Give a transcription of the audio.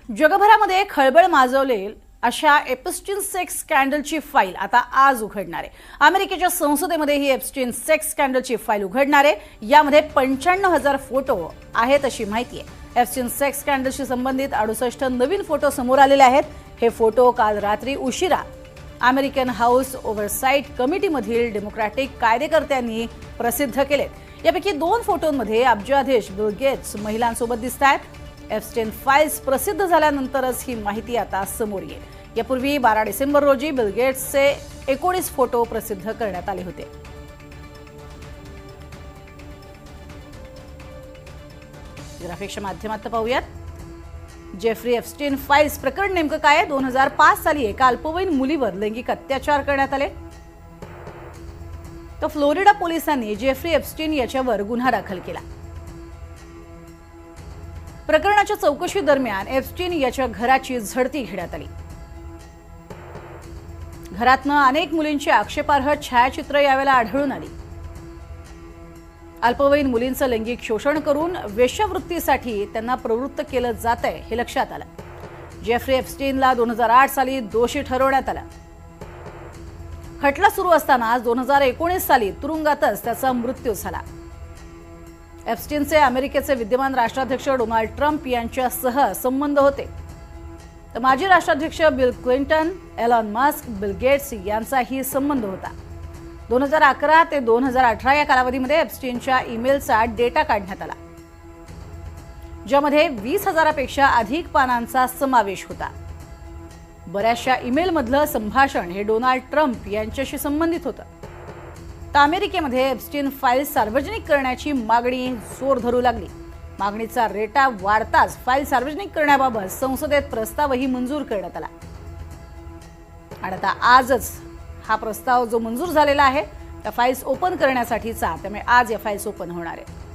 जगभरामध्ये खळबळ माजवलेल अशा एप्स्टीन सेक्स स्कॅन्डलची फाईल आता आज उघडणार आहे। अमेरिकेच्या संसदेमध्ये ही एप्स्टीन सेक्स स्कॅन्डलची फाईल उघडणार आहे। यामध्ये 95,000 फोटो आहेत अशी माहिती आहे। एप्स्टीन सेक्स स्कॅन्डलशी संबंधित 68 नवीन फोटो समोर आलेले आहेत। हे फोटो काल रात्री उशिरा अमेरिकन हाऊस ओव्हरसाईट कमिटीमधील डेमोक्रॅटिक कार्यकर्त्यांनी प्रसिद्ध केलेत। यापैकी 2 फोटोंमध्ये अब्जाधीश बिल गेट्स महिलांसोबत दिसतात। एप्स्टीन फाइल्स प्रसिद्ध झाल्यानंतरच ही माहिती आता समोर येईल। यापूर्वी 12 डिसेंबर रोजी बिल गेट्सचे 19 फोटो प्रसिद्ध करण्यात आले होते। ग्राफिक्सच्या माध्यमातून पाहूयात जेफ्री एप्स्टीन फाइल्स प्रकरण नेमकं काय आहे। 2005 साली एका अल्पवयीन मुलीवर लैंगिक अत्याचार करण्यात आले। तर फ्लोरिडा पोलिसांनी जेफ्री एप्स्टीन याच्यावर गुन्हा दाखल केला। प्रकरणाच्या चौकशी दरम्यान एप्स्टीन याच्या घराची झडती घेण्यात आली। घरातनं अनेक मुलींची आक्षेपार्ह छायाचित्र यावेळेला आढळून आली। अल्पवयीन मुलींचं लैंगिक शोषण करून वेश्यावृत्तीसाठी त्यांना प्रवृत्त केलं जातंय हे लक्षात आलं। जेफ्री एप्स्टीनला 2008 साली दोषी ठरवण्यात आलं। खटला सुरू असताना 2019 साली तुरुंगातच त्याचा मृत्यू झाला। एप्स्टीनचे अमेरिकेचे विद्यमान राष्ट्राध्यक्ष डोनाल्ड ट्रम्प यांच्यासह संबंध होते। तर माजी राष्ट्राध्यक्ष Bill Clinton, Elon Musk, Bill Gates यांचाही संबंध होता। 2011 ते 2018 या कालावधीमध्ये एप्स्टीनच्या ईमेलचा डेटा काढण्यात आला, ज्यामध्ये 20,000 पेक्षा अधिक पानांचा समावेश होता। बऱ्याचशा ईमेलमधलं संभाषण हे डोनाल्ड ट्रम्प यांच्याशी संबंधित होतं। अमेरिकेमध्ये एप्स्टीन फाइल्स सार्वजनिक करण्याची मागणी जोर धरू लागली। मागणीचा रेटा वाढताच फाईल सार्वजनिक करण्याबाबत संसदेत प्रस्तावही मंजूर करण्यात आला। आणि आता आजच हा प्रस्ताव जो मंजूर झालेला आहे त्या फाइल्स ओपन करण्यासाठीचा, त्यामुळे आज या फाइल्स ओपन होणार आहेत।